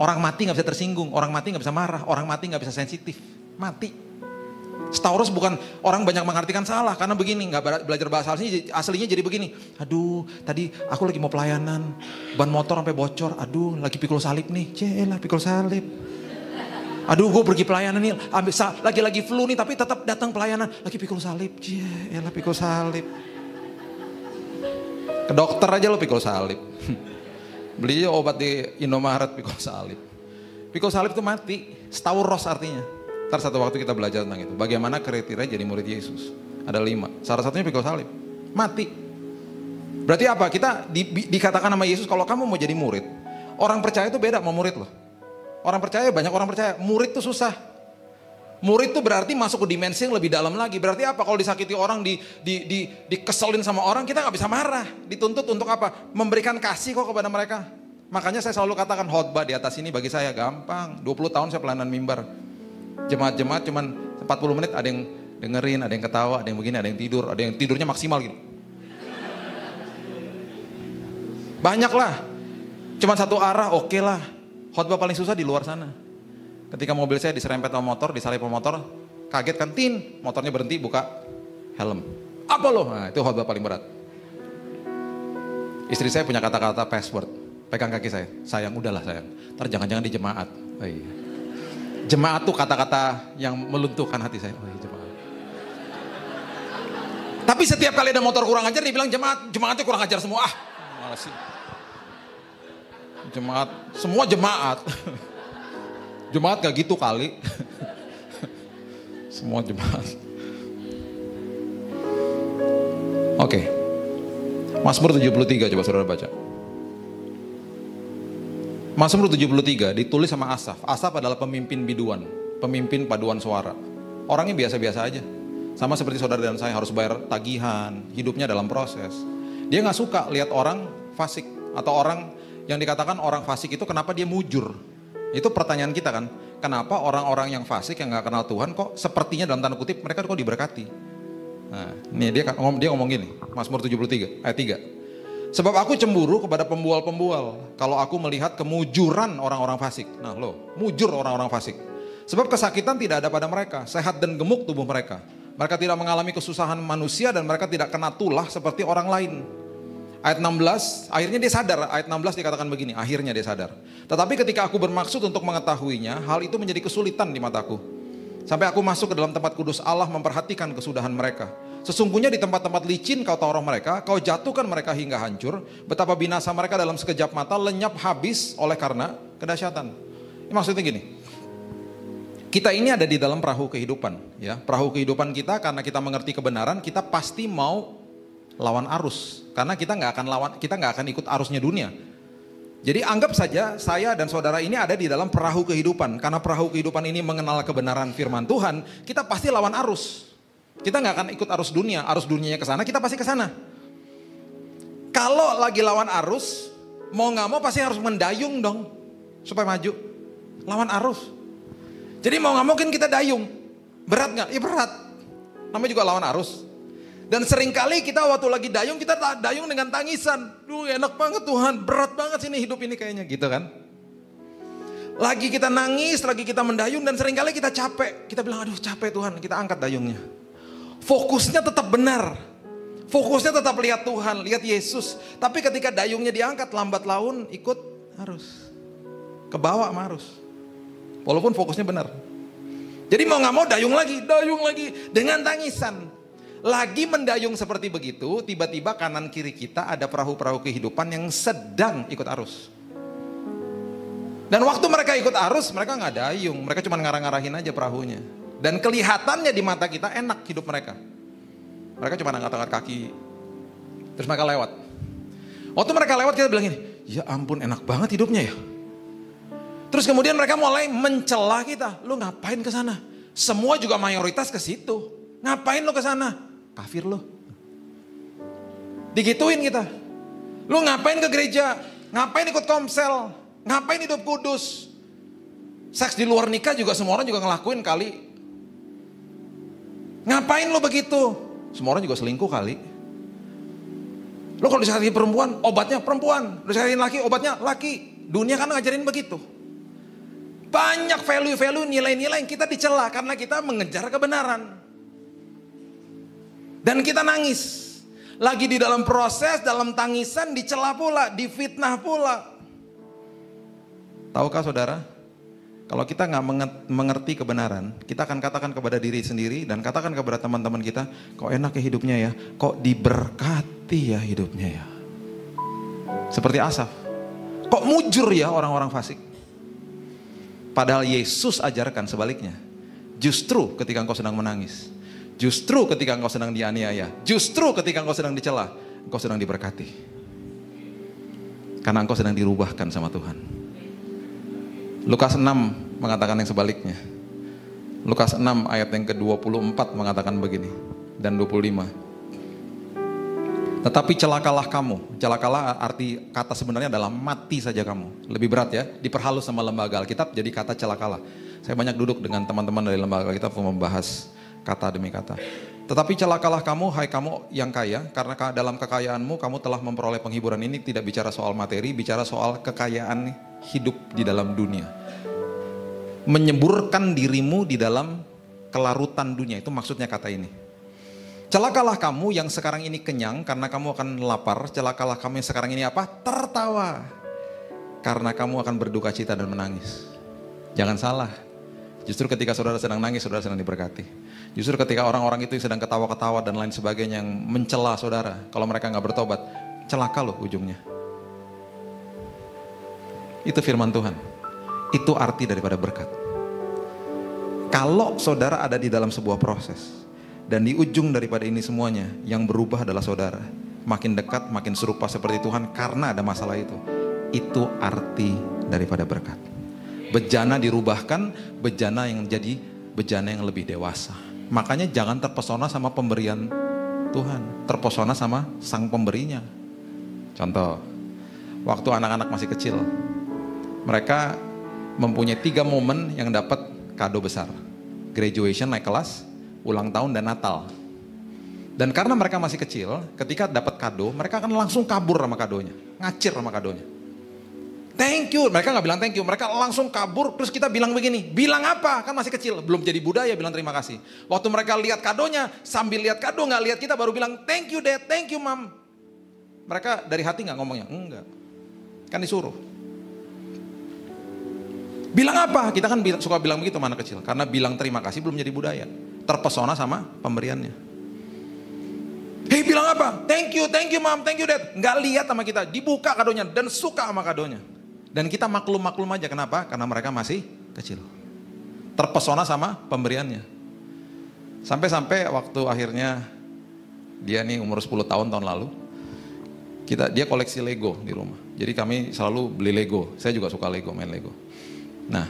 Orang mati gak bisa tersinggung, orang mati gak bisa marah, orang mati gak bisa sensitif. Mati. Stauros bukan orang banyak mengartikan salah, karena begini, nggak belajar bahasa aslinya jadi begini. Aduh, tadi aku lagi mau pelayanan, ban motor sampai bocor. Aduh, lagi pikul salib nih, celah pikul salib. Aduh, gue pergi pelayanan nih, lagi flu nih, tapi tetap datang pelayanan, lagi pikul salib, celah pikul salib. Ke dokter aja lo pikul salib. Beli obat di Indomaret pikul salib. Pikul salib itu mati, stauros artinya. Ntar satu waktu kita belajar tentang itu. Bagaimana kriteria jadi murid Yesus. Ada 5. Salah satunya pikul salib. Mati. Berarti apa? Kita dikatakan sama Yesus kalau kamu mau jadi murid. Orang percaya itu beda sama murid loh. Orang percaya, banyak orang percaya. Murid itu susah. Murid itu berarti masuk ke dimensi yang lebih dalam lagi. Berarti apa? Kalau disakiti orang, dikeselin sama orang, kita gak bisa marah. Dituntut untuk apa? Memberikan kasih kok kepada mereka. Makanya saya selalu katakan khotbah di atas ini bagi saya gampang. 20 tahun saya pelayanan mimbar. Jemaat-jemaat cuman 40 menit, ada yang dengerin, ada yang ketawa, ada yang begini, ada yang tidur, ada yang tidurnya maksimal gitu. Banyak lah. Cuman satu arah, oke lah. Khotbah paling susah di luar sana. Ketika mobil saya diserempet sama motor, disalip sama motor, kaget kan, tin, motornya berhenti, buka helm. Apa loh? Nah, itu khotbah paling berat. Istri saya punya kata-kata password, pegang kaki saya, sayang udahlah sayang, ntar jangan-jangan di jemaat. Oh iya. Jemaat tuh kata-kata yang meluntuhkan hati saya. Oh iya, jemaat. Tapi setiap kali ada motor kurang ajar, dia bilang jemaatnya kurang ajar semua. Ah, malas sih. Jemaat, semua jemaat. Jemaat gak gitu kali. Semua jemaat. Oke. Mazmur 73 coba saudara baca. Mazmur 73 ditulis sama Asaf. Asaf adalah pemimpin biduan, pemimpin paduan suara. Orangnya biasa-biasa aja. Sama seperti saudara dan saya, harus bayar tagihan, hidupnya dalam proses. Dia gak suka lihat orang fasik atau orang yang dikatakan orang fasik itu kenapa dia mujur. Itu pertanyaan kita kan, kenapa orang-orang yang fasik yang gak kenal Tuhan kok sepertinya dalam tanda kutip mereka kok diberkati. Nah, ini dia ngomong gini, Mazmur 73 ayat 3. Sebab aku cemburu kepada pembual-pembual kalau aku melihat kemujuran orang-orang fasik. Nah loh, mujur orang-orang fasik. Sebab kesakitan tidak ada pada mereka, sehat dan gemuk tubuh mereka. Mereka tidak mengalami kesusahan manusia dan mereka tidak kena tulah seperti orang lain. Ayat 16, akhirnya dia sadar, ayat 16 dikatakan begini, akhirnya dia sadar. Tetapi ketika aku bermaksud untuk mengetahuinya, hal itu menjadi kesulitan di mataku. Sampai aku masuk ke dalam tempat kudus Allah memperhatikan kesudahan mereka. Sesungguhnya di tempat-tempat licin kau taruh mereka, kau jatuhkan mereka hingga hancur. Betapa binasa mereka dalam sekejap mata, lenyap habis oleh karena kedahsyatan. Ini maksudnya gini, kita ini ada di dalam perahu kehidupan. Ya, perahu kehidupan kita karena kita mengerti kebenaran, kita pasti mau lawan arus. Karena kita nggak akan ikut arusnya dunia. Jadi anggap saja saya dan saudara ini ada di dalam perahu kehidupan. Karena perahu kehidupan ini mengenal kebenaran firman Tuhan, kita pasti lawan arus. Kita nggak akan ikut arus dunia, arus dunianya ke sana, kita pasti ke sana. Kalau lagi lawan arus, mau nggak mau pasti harus mendayung dong, supaya maju. Lawan arus. Jadi mau nggak mau kan kita dayung. Berat nggak? Ya berat. Namanya juga lawan arus. Dan seringkali kita waktu lagi dayung, kita dayung dengan tangisan. Duh enak banget Tuhan, berat banget sini hidup ini kayaknya gitu kan. Lagi kita nangis, lagi kita mendayung dan seringkali kita capek. Kita bilang aduh capek Tuhan, kita angkat dayungnya. Fokusnya tetap benar. Fokusnya tetap lihat Tuhan, lihat Yesus. Tapi ketika dayungnya diangkat, lambat laun ikut arus. Kebawa sama arus. Walaupun fokusnya benar. Jadi mau gak mau dayung lagi dengan tangisan. Lagi mendayung seperti begitu, tiba-tiba kanan kiri kita ada perahu-perahu kehidupan yang sedang ikut arus. Dan waktu mereka ikut arus, mereka gak dayung, mereka cuma ngarah-ngarahin aja perahunya. Dan kelihatannya di mata kita enak hidup mereka. Mereka cuma angkat-angkat kaki, terus mereka lewat. Waktu mereka lewat kita bilang gini, ya ampun enak banget hidupnya ya. Terus kemudian mereka mulai mencela kita, lu ngapain ke sana? Semua juga mayoritas ke situ. Ngapain lu ke sana? Kafir lu. Digituin kita. Lu ngapain ke gereja? Ngapain ikut komsel? Ngapain hidup kudus? Seks di luar nikah juga semua orang juga ngelakuin kali. Ngapain lu begitu? Semua orang juga selingkuh kali. Lu kalau disakitin perempuan, obatnya perempuan. Disakitin laki, obatnya laki. Dunia kan ngajarin begitu. Banyak value-value, nilai-nilai yang kita dicela karena kita mengejar kebenaran. Dan kita nangis. Lagi di dalam proses, dalam tangisan, dicela pula, difitnah pula. Tahukah saudara, kalau kita nggak mengerti kebenaran, kita akan katakan kepada diri sendiri dan katakan kepada teman-teman kita, kok enak ya hidupnya ya, kok diberkati ya hidupnya ya. Seperti Asaf, kok mujur ya orang-orang fasik. Padahal Yesus ajarkan sebaliknya. Justru ketika engkau sedang menangis, justru ketika engkau sedang dianiaya, justru ketika engkau sedang dicela, engkau sedang diberkati. Karena engkau sedang dirubahkan sama Tuhan. Lukas 6 mengatakan yang sebaliknya. Lukas 6 ayat yang ke-24 mengatakan begini, dan 25. Tetapi celakalah kamu. Celakalah arti kata sebenarnya adalah mati saja kamu. Lebih berat ya, diperhalus sama lembaga Alkitab jadi kata celakalah. Saya banyak duduk dengan teman-teman dari lembaga Alkitab membahas kata demi kata. Tetapi celakalah kamu, hai kamu yang kaya, karena dalam kekayaanmu kamu telah memperoleh penghiburan. Ini tidak bicara soal materi, bicara soal kekayaan hidup di dalam dunia. Menyemburkan dirimu di dalam kelarutan dunia, itu maksudnya kata ini. Celakalah kamu yang sekarang ini kenyang, karena kamu akan lapar. Celakalah kamu yang sekarang ini apa? Tertawa, karena kamu akan berduka cita dan menangis. Jangan salah, justru ketika saudara sedang nangis, saudara sedang diberkati. Justru ketika orang-orang itu sedang ketawa-ketawa dan lain sebagainya yang mencela saudara, kalau mereka nggak bertobat, celaka loh ujungnya. Itu firman Tuhan. Itu arti daripada berkat. Kalau saudara ada di dalam sebuah proses, dan di ujung daripada ini semuanya, yang berubah adalah saudara. Makin dekat, makin serupa seperti Tuhan karena ada masalah itu. Itu arti daripada berkat. Bejana dirubahkan, bejana yang jadi bejana yang lebih dewasa. Makanya jangan terpesona sama pemberian Tuhan, terpesona sama sang pemberinya. Contoh, waktu anak-anak masih kecil, mereka mempunyai 3 momen yang dapat kado besar. Graduation, naik kelas, ulang tahun, dan Natal. Dan karena mereka masih kecil, ketika dapat kado, mereka akan langsung kabur sama kadonya, ngacir sama kadonya. Thank you, mereka nggak bilang thank you, mereka langsung kabur. Terus kita bilang begini, bilang apa? Kan masih kecil, belum jadi budaya bilang terima kasih. Waktu mereka lihat kadonya, sambil lihat kado nggak lihat kita, baru bilang thank you dad, thank you mom. Mereka dari hati nggak ngomongnya, enggak, kan disuruh. Bilang apa? Kita kan suka bilang begitu sama anak kecil, karena bilang terima kasih belum jadi budaya. Terpesona sama pemberiannya. Hei, bilang apa? Thank you mom, thank you dad. Nggak lihat sama kita, dibuka kadonya dan suka sama kadonya. Dan kita maklum-maklum aja, kenapa? Karena mereka masih kecil. Terpesona sama pemberiannya. Sampai-sampai waktu akhirnya dia nih umur 10 tahun lalu, dia koleksi Lego di rumah. Jadi kami selalu beli Lego. Saya juga suka Lego, main Lego. Nah,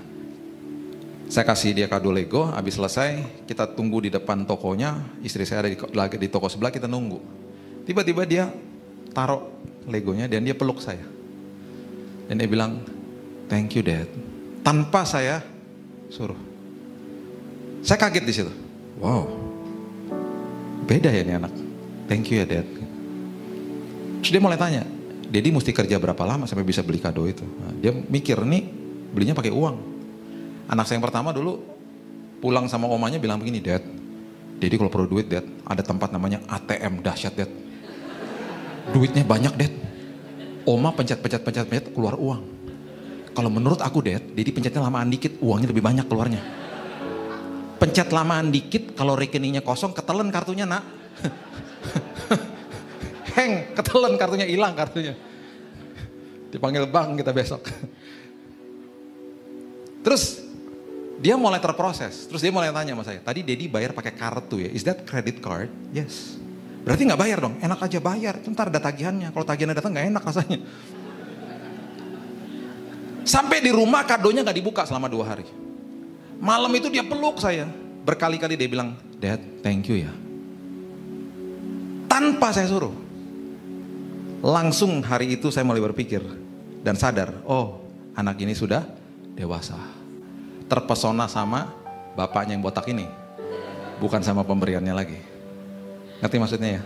saya kasih dia kado Lego, habis selesai kita tunggu di depan tokonya, istri saya ada di toko sebelah, kita nunggu. Tiba-tiba dia taruh Legonya dan dia peluk saya. Dan dia bilang, thank you dad, tanpa saya suruh. Saya kaget di situ. Wow, beda ya nih anak. Thank you ya dad. Terus dia mulai tanya, Daddy mesti kerja berapa lama sampai bisa beli kado itu? Nah, dia mikir nih belinya pakai uang. Anak saya yang pertama dulu pulang sama omanya bilang begini, dad, Daddy kalau perlu duit dad, ada tempat namanya ATM, dahsyat dad. Duitnya banyak dad. Oma pencet keluar uang. Kalau menurut aku dad, Daddy pencetnya lamaan dikit, uangnya lebih banyak keluarnya. Pencet lamaan dikit, kalau rekeningnya kosong, ketelen kartunya nak. Heng, ketelen kartunya, hilang kartunya. Dipanggil bank kita besok. Terus dia mulai terproses. Terus dia mulai tanya sama saya, tadi Daddy bayar pakai kartu ya? Is that credit card? Yes. Berarti nggak bayar dong? Enak aja bayar. Ntar ada tagihannya. Kalau tagihannya datang nggak enak rasanya. Sampai di rumah kadonya nggak dibuka selama 2 hari. Malam itu dia peluk saya. Berkali-kali dia bilang, dad, thank you ya. Tanpa saya suruh. Langsung hari itu saya mulai berpikir dan sadar, oh anak ini sudah dewasa. Terpesona sama bapaknya yang botak ini, bukan sama pemberiannya lagi. Ngerti maksudnya ya?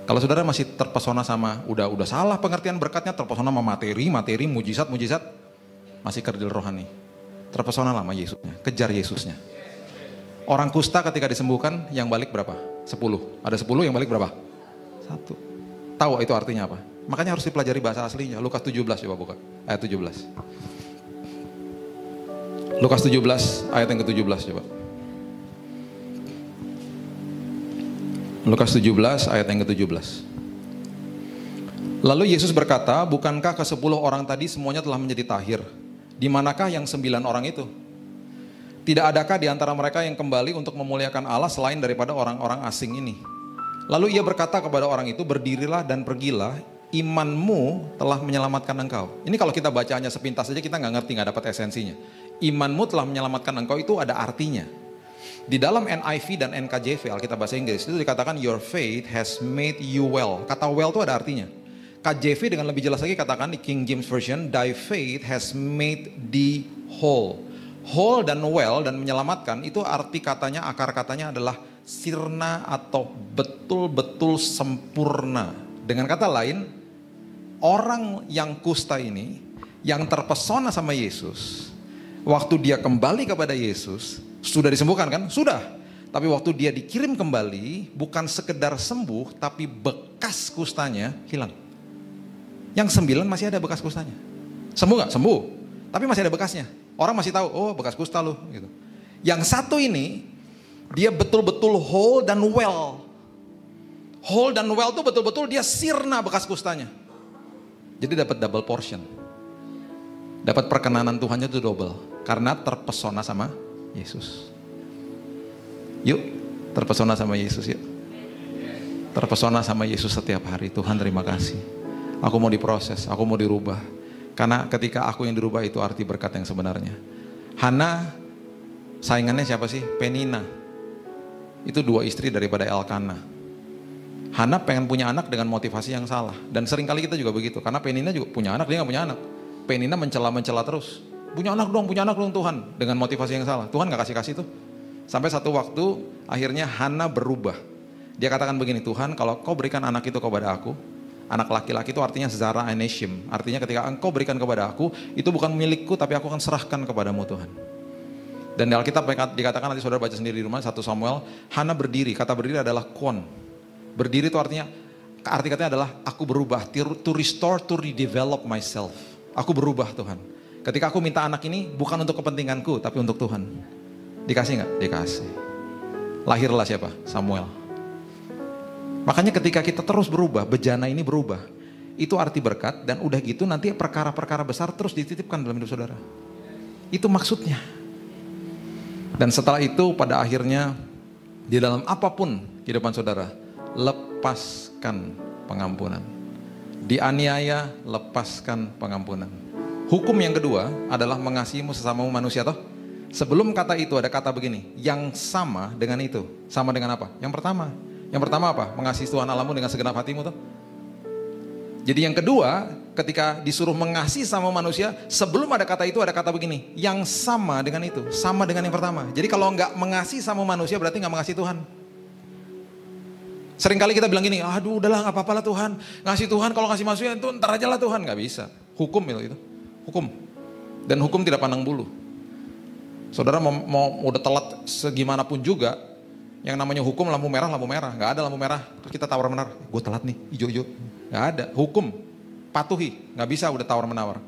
Kalau saudara masih terpesona sama, udah salah pengertian berkatnya, terpesona sama materi, mujizat, masih kerdil rohani. Terpesona sama Yesusnya, kejar Yesusnya. Orang kusta ketika disembuhkan yang balik berapa? 10. Ada 10 yang balik berapa? 1. Tahu itu artinya apa? Makanya harus dipelajari bahasa aslinya. Lukas 17 coba buka. Ayat 17. Lukas 17 ayat yang ke-17 coba. Lukas 17 ayat yang ke-17. Lalu Yesus berkata, bukankah ke-10 orang tadi semuanya telah menjadi tahir? Di manakah yang 9 orang itu? Tidak adakah di antara mereka yang kembali untuk memuliakan Allah selain daripada orang-orang asing ini? Lalu ia berkata kepada orang itu, berdirilah dan pergilah, imanmu telah menyelamatkan engkau. Ini kalau kita bacanya sepintas saja kita nggak ngerti, nggak dapat esensinya. Imanmu telah menyelamatkan engkau itu ada artinya. Di dalam NIV dan NKJV, Alkitab bahasa Inggris, itu dikatakan your faith has made you well. Kata well itu ada artinya. KJV dengan lebih jelas lagi katakan di King James Version, thy faith has made thee whole. Whole dan well dan menyelamatkan itu arti katanya, akar katanya adalah sirna atau betul-betul sempurna. Dengan kata lain, orang yang kusta ini, yang terpesona sama Yesus, waktu dia kembali kepada Yesus, sudah disembuhkan kan? Sudah. Tapi waktu dia dikirim kembali, bukan sekedar sembuh, tapi bekas kustanya hilang. Yang 9 masih ada bekas kustanya. Sembuh gak? Sembuh. Tapi masih ada bekasnya. Orang masih tahu, oh bekas kusta loh. Gitu. Yang satu ini, dia betul-betul whole dan well. Whole dan well itu betul-betul dia sirna bekas kustanya. Jadi dapat double portion. Dapat perkenanan Tuhannya itu double. Karena terpesona sama Yesus. Yuk, terpesona sama Yesus yuk. Terpesona sama Yesus setiap hari. Tuhan terima kasih. Aku mau diproses, aku mau dirubah. Karena ketika aku yang dirubah itu arti berkat yang sebenarnya. Hana, saingannya siapa sih? Penina. Itu 2 istri daripada Elkana. Hana pengen punya anak dengan motivasi yang salah. Dan seringkali kita juga begitu. Karena Penina juga punya anak, dia gak punya anak. Penina mencela-mencela terus. Punya anak dong Tuhan. Dengan motivasi yang salah. Tuhan gak kasih-kasih tuh. Sampai satu waktu akhirnya Hana berubah. Dia katakan begini, Tuhan kalau kau berikan anak itu kepada aku, anak laki-laki itu artinya Zara Aneshim. Artinya ketika engkau berikan kepada aku, itu bukan milikku tapi aku akan serahkan kepadamu Tuhan. Dan di Alkitab dikatakan, nanti saudara baca sendiri di rumah, 1 Samuel, Hana berdiri. Kata berdiri adalah kon. Berdiri itu artinya, arti katanya adalah aku berubah. To restore, to redevelop myself. Aku berubah Tuhan. Ketika aku minta anak ini bukan untuk kepentinganku tapi untuk Tuhan. Dikasih gak? Dikasih. Lahirlah siapa? Samuel. Makanya ketika kita terus berubah, bejana ini berubah. Itu arti berkat dan udah gitu nanti perkara-perkara besar terus dititipkan dalam hidup saudara. Itu maksudnya. Dan setelah itu pada akhirnya di dalam apapun kehidupan saudara, lepaskan pengampunan. Dianiaya, lepaskan pengampunan. Hukum yang kedua adalah mengasihimu sesamamu manusia toh. Sebelum kata itu ada kata begini, yang sama dengan itu. Sama dengan apa? Yang pertama apa? Mengasihi Tuhan Allahmu dengan segenap hatimu tuh. Jadi yang kedua, ketika disuruh mengasihi sama manusia, sebelum ada kata itu ada kata begini, yang sama dengan itu, sama dengan yang pertama. Jadi kalau nggak mengasihi sama manusia berarti nggak mengasihi Tuhan. Seringkali kita bilang gini, aduh udahlah nggak apa-apa lah Tuhan, ngasih Tuhan kalau ngasih manusia itu ntar aja lah Tuhan, nggak bisa. Hukum itu, hukum. Dan hukum tidak pandang bulu. Saudara mau udah telat segimanapun juga, yang namanya hukum lampu merah, nggak ada lampu merah. Terus kita tawar menawar, gue telat nih, hijau, nggak ada. Hukum, patuhi, nggak bisa udah tawar menawar.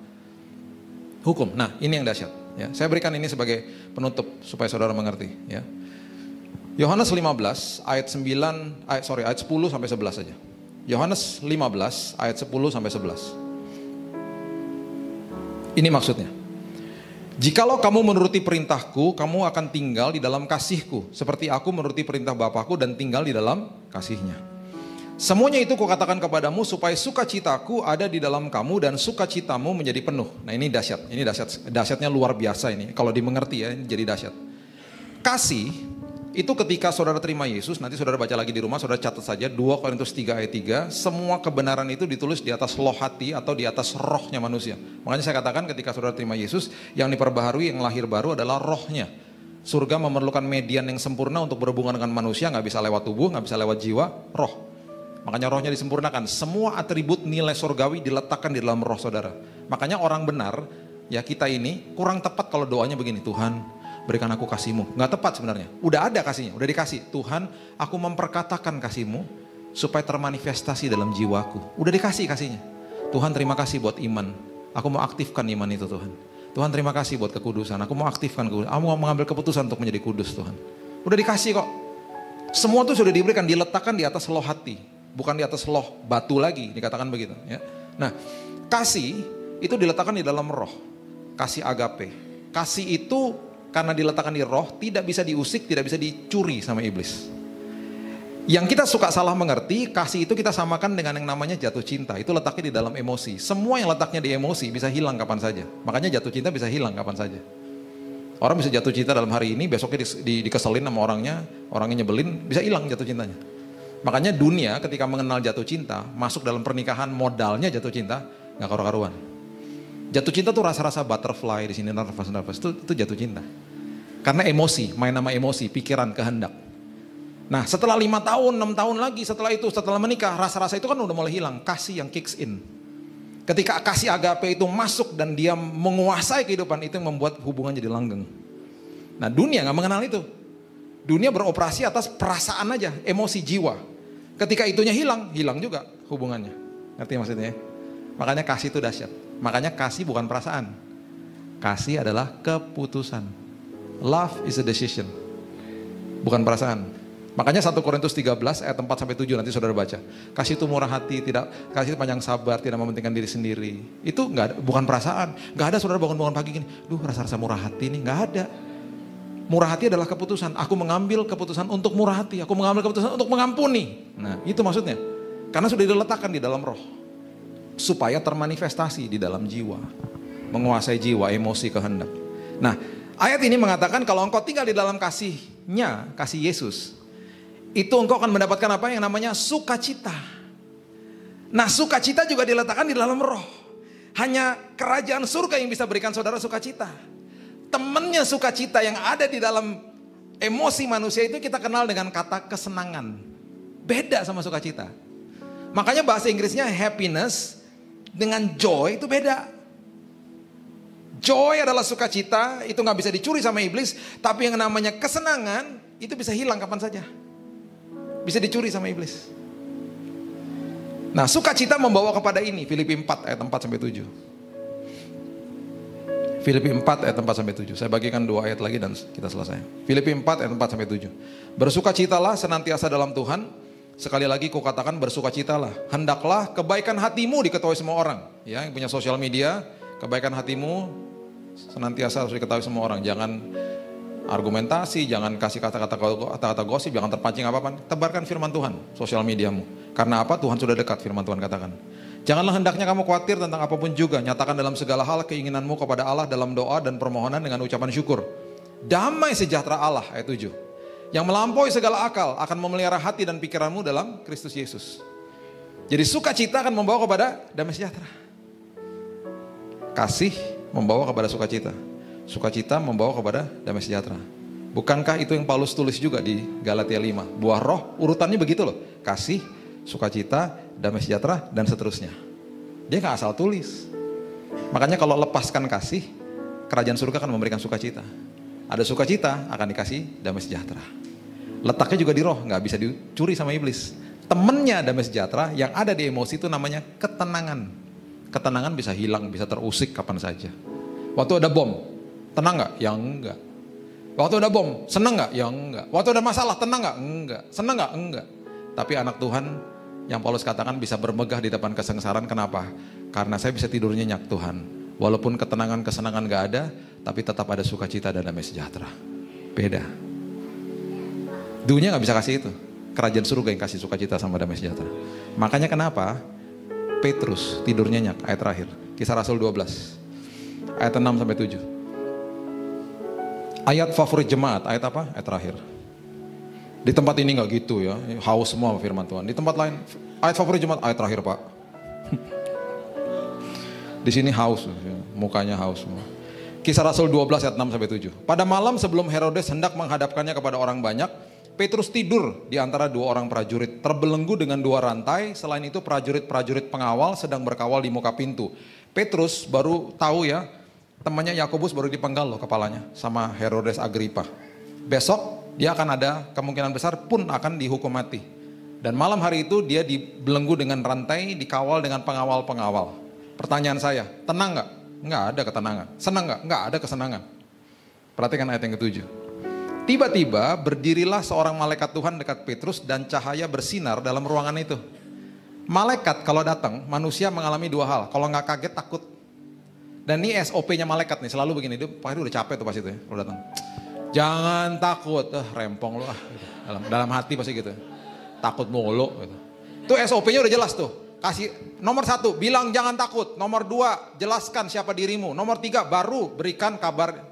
Hukum. Nah ini yang dahsyat. Ya, saya berikan ini sebagai penutup supaya saudara mengerti. Ya. Yohanes 15 ayat 10 sampai 11 saja. Yohanes 15 ayat 10 sampai 11. Ini maksudnya. Jikalau kamu menuruti perintahku, kamu akan tinggal di dalam kasihku, seperti aku menuruti perintah Bapakku dan tinggal di dalam kasihnya. Semuanya itu kukatakan kepadamu supaya sukacitaku ada di dalam kamu dan sukacitamu menjadi penuh. Nah ini dahsyat, dahsyatnya luar biasa ini. Kalau dimengerti ya, ini jadi dahsyat. Kasih itu ketika saudara terima Yesus, nanti saudara baca lagi di rumah, saudara catat saja 2 Korintus 3 ayat 3, semua kebenaran itu ditulis di atas loh hati atau di atas rohnya manusia. Makanya saya katakan ketika saudara terima Yesus, yang diperbaharui, yang lahir baru adalah rohnya. Surga memerlukan median yang sempurna untuk berhubungan dengan manusia, gak bisa lewat tubuh, gak bisa lewat jiwa, roh. Makanya rohnya disempurnakan, semua atribut nilai surgawi diletakkan di dalam roh saudara. Makanya orang benar, ya kita ini kurang tepat kalau doanya begini, Tuhan berikan aku kasih-Mu. Nggak tepat sebenarnya. Udah ada kasihnya, udah dikasih. Tuhan, aku memperkatakan kasih-Mu supaya termanifestasi dalam jiwaku. Udah dikasih kasihnya. Tuhan, terima kasih buat iman. Aku mau aktifkan iman itu, Tuhan. Tuhan, terima kasih buat kekudusan. Aku mau aktifkan kekudusan. Aku mau mengambil keputusan untuk menjadi kudus, Tuhan. Udah dikasih kok. Semua itu sudah diberikan, diletakkan di atas loh hati. Bukan di atas loh batu lagi, dikatakan begitu. Ya. Nah, kasih itu diletakkan di dalam roh. Kasih agape. Kasih itu karena diletakkan di roh, tidak bisa diusik, tidak bisa dicuri sama iblis. Yang kita suka salah mengerti, kasih itu kita samakan dengan yang namanya jatuh cinta. Itu letaknya di dalam emosi. Semua yang letaknya di emosi bisa hilang kapan saja. Makanya jatuh cinta bisa hilang kapan saja. Orang bisa jatuh cinta dalam hari ini, besoknya dikeselin sama orangnya nyebelin, bisa hilang jatuh cintanya. Makanya dunia ketika mengenal jatuh cinta, masuk dalam pernikahan modalnya jatuh cinta, gak karu-karuan. Jatuh cinta tuh rasa-rasa butterfly di sini, nervous itu jatuh cinta. Karena emosi, main nama emosi, pikiran, kehendak. Nah setelah 5 tahun, 6 tahun lagi setelah menikah, rasa-rasa itu kan udah mulai hilang, kasih yang kicks in. Ketika kasih agape itu masuk dan dia menguasai kehidupan, itu yang membuat hubungan jadi langgeng. Nah dunia gak mengenal itu. Dunia beroperasi atas perasaan aja, emosi jiwa. Ketika itunya hilang juga hubungannya. Ngerti maksudnya? Makanya kasih itu dahsyat. Makanya kasih bukan perasaan. Kasih adalah keputusan. Love is a decision. Bukan perasaan. Makanya 1 Korintus 13 ayat 4-7 nanti saudara baca. Kasih itu murah hati, kasih itu panjang sabar, tidak mementingkan diri sendiri. Itu bukan perasaan. Gak ada saudara bangun-bangun pagi gini, rasa-rasa murah hati nih, gak ada. Murah hati adalah keputusan. Aku mengambil keputusan untuk murah hati. Aku mengambil keputusan untuk mengampuni. Nah itu maksudnya. Karena sudah diletakkan di dalam roh. Supaya termanifestasi di dalam jiwa. Menguasai jiwa, emosi, kehendak. Nah ayat ini mengatakan kalau engkau tinggal di dalam kasihnya, kasih Yesus. Itu engkau akan mendapatkan apa yang namanya sukacita. Nah sukacita juga diletakkan di dalam roh. Hanya kerajaan surga yang bisa berikan saudara sukacita. Temennya sukacita yang ada di dalam emosi manusia itu kita kenal dengan kata kesenangan. Beda sama sukacita. Makanya bahasa Inggrisnya happiness dengan joy itu beda. Joy adalah sukacita, itu gak bisa dicuri sama iblis. Tapi yang namanya kesenangan itu bisa hilang kapan saja. Bisa dicuri sama iblis. Nah sukacita membawa kepada ini, Filipi 4 ayat 4-7. Filipi 4 ayat 4-7. Saya bagikan 2 ayat lagi dan kita selesai. Filipi 4 ayat 4-7. Bersukacitalah senantiasa dalam Tuhan. Sekali lagi kukatakan bersukacitalah. Hendaklah kebaikan hatimu diketahui semua orang. Ya, yang punya sosial media, kebaikan hatimu senantiasa harus diketahui semua orang. Jangan argumentasi, jangan kasih kata-kata gosip, jangan terpancing apa-apa. Tebarkan firman Tuhan, sosial mediamu. Karena apa? Tuhan sudah dekat, firman Tuhan katakan. Janganlah hendaknya kamu khawatir tentang apapun juga. Nyatakan dalam segala hal keinginanmu kepada Allah dalam doa dan permohonan dengan ucapan syukur. Damai sejahtera Allah, ayat 7. Yang melampaui segala akal akan memelihara hati dan pikiranmu dalam Kristus Yesus. Jadi sukacita akan membawa kepada damai sejahtera. Kasih membawa kepada sukacita. Sukacita membawa kepada damai sejahtera. Bukankah itu yang Paulus tulis juga di Galatia 5? Buah roh urutannya begitu loh. Kasih, sukacita, damai sejahtera, dan seterusnya. Dia gak asal tulis. Makanya kalau lepaskan kasih, kerajaan surga akan memberikan sukacita. Ada sukacita, akan dikasih damai sejahtera. Letaknya juga di roh, gak bisa dicuri sama iblis. Temennya damai sejahtera, yang ada di emosi itu namanya ketenangan. Ketenangan bisa hilang, bisa terusik kapan saja. Waktu ada bom, tenang gak? Ya enggak. Waktu ada bom, senang gak? Ya enggak. Waktu ada masalah, tenang gak? Enggak. Senang gak? Enggak. Tapi anak Tuhan yang Paulus katakan bisa bermegah di depan kesengsaraan. Kenapa? Karena saya bisa tidur nyenyak Tuhan. Walaupun kesenangan gak ada, tapi tetap ada sukacita dan damai sejahtera. Beda. Dunia gak bisa kasih itu. Kerajaan surga yang kasih sukacita sama damai sejahtera. Makanya kenapa Petrus tidur nyenyak, ayat terakhir. Kisah Rasul 12. Ayat 6-7. Ayat favorit jemaat, ayat apa? Ayat terakhir. Di tempat ini gak gitu ya, haus semua firman Tuhan. Di tempat lain, ayat favorit jemaat, ayat terakhir Pak. Di sini haus, mukanya haus semua. Kisah Rasul 12 ayat 6-7. Pada malam sebelum Herodes hendak menghadapkannya kepada orang banyak, Petrus tidur di antara 2 orang prajurit, terbelenggu dengan 2 rantai. Selain itu prajurit-prajurit pengawal sedang berkawal di muka pintu. Petrus baru tahu ya, temannya Yakobus baru dipenggal loh kepalanya sama Herodes Agripa. Besok dia akan ada kemungkinan besar pun akan dihukum mati. Dan malam hari itu dia dibelenggu dengan rantai, dikawal dengan pengawal-pengawal. Pertanyaan saya, tenang nggak? Nggak ada ketenangan. Senang nggak? Nggak ada kesenangan. Perhatikan ayat yang ke-7. Tiba-tiba berdirilah seorang malaikat Tuhan dekat Petrus dan cahaya bersinar dalam ruangan itu. Malaikat kalau datang, manusia mengalami dua hal. Kalau nggak kaget, takut. Dan ini SOP-nya malaikat nih, selalu begini. Dia pasti udah capek tuh pas itu ya, kalau datang. Jangan takut, rempong lu ah. Gitu. Dalam hati pasti gitu. Takut mulu. Gitu. Itu SOP-nya udah jelas tuh. Kasih nomor 1, bilang jangan takut. Nomor 2, jelaskan siapa dirimu. Nomor 3, baru berikan kabar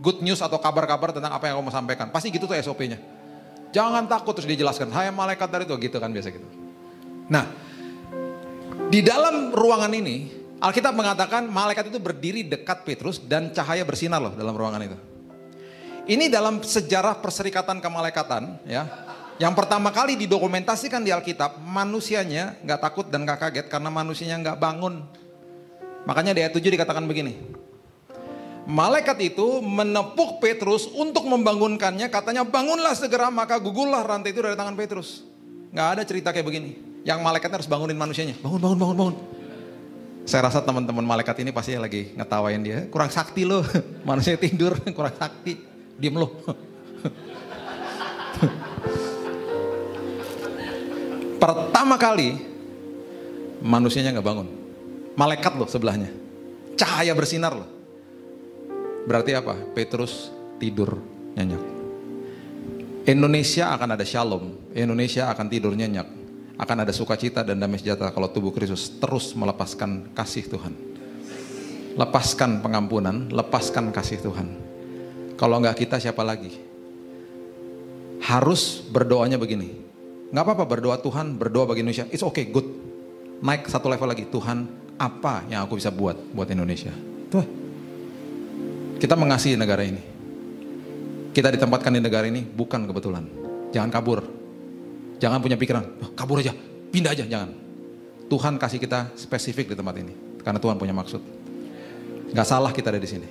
good news atau kabar-kabar tentang apa yang kamu sampaikan. Pasti gitu tuh SOP-nya. Jangan takut, terus dia jelaskan. Hai malaikat dari itu, gitu kan biasa gitu. Nah, di dalam ruangan ini, Alkitab mengatakan malaikat itu berdiri dekat Petrus dan cahaya bersinar loh dalam ruangan itu. Ini dalam sejarah perserikatan kemalaikatan ya. Yang pertama kali didokumentasikan di Alkitab, manusianya nggak takut dan nggak kaget karena manusianya nggak bangun. Makanya di ayat 7 dikatakan begini. Malaikat itu menepuk Petrus untuk membangunkannya, katanya bangunlah segera, maka gugurlah rantai itu dari tangan Petrus. Nggak ada cerita kayak begini. Yang malaikatnya harus bangunin manusianya. Bangun. Saya rasa teman-teman malaikat ini pasti lagi ngetawain dia. Kurang sakti loh, manusia tidur, kurang sakti. Diem loh. Pertama kali manusianya nggak bangun, malaikat loh sebelahnya, cahaya bersinar loh. Berarti apa? Petrus tidur nyenyak. Indonesia akan ada shalom, Indonesia akan tidur nyenyak, akan ada sukacita dan damai sejahtera kalau tubuh Kristus terus melepaskan kasih Tuhan, lepaskan pengampunan, lepaskan kasih Tuhan. Kalau nggak kita siapa lagi? Harus berdoanya begini. Nggak apa-apa berdoa Tuhan, berdoa bagi Indonesia. It's okay, good. Naik satu level lagi. Tuhan, apa yang aku bisa buat Indonesia? Tuh. Kita mengasihi negara ini. Kita ditempatkan di negara ini bukan kebetulan. Jangan kabur. Jangan punya pikiran, kabur aja, pindah aja, jangan. Tuhan kasih kita spesifik di tempat ini. Karena Tuhan punya maksud. Nggak salah kita ada di sini.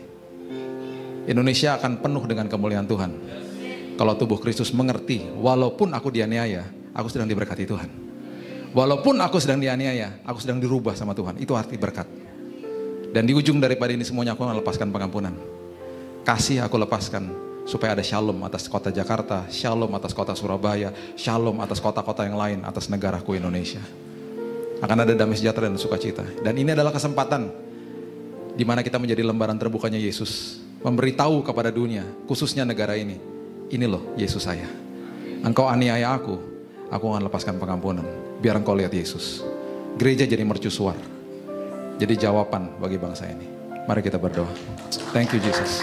Indonesia akan penuh dengan kemuliaan Tuhan. Kalau tubuh Kristus mengerti, walaupun aku dianiaya, aku sedang diberkati Tuhan. Walaupun aku sedang dianiaya, aku sedang dirubah sama Tuhan. Itu arti berkat. Dan di ujung daripada ini semuanya aku akan lepaskan pengampunan. Kasih aku lepaskan supaya ada shalom atas kota Jakarta, shalom atas kota Surabaya, shalom atas kota-kota yang lain, atas negaraku Indonesia. Akan ada damai sejahtera dan sukacita. Dan ini adalah kesempatan di mana kita menjadi lembaran terbukanya Yesus, memberitahu kepada dunia, khususnya negara ini. Ini loh Yesus saya. Engkau aniaya aku akan lepaskan pengampunan. Biar engkau lihat Yesus. Gereja jadi mercusuar. Jadi jawaban bagi bangsa ini. Mari kita berdoa. Thank you Jesus.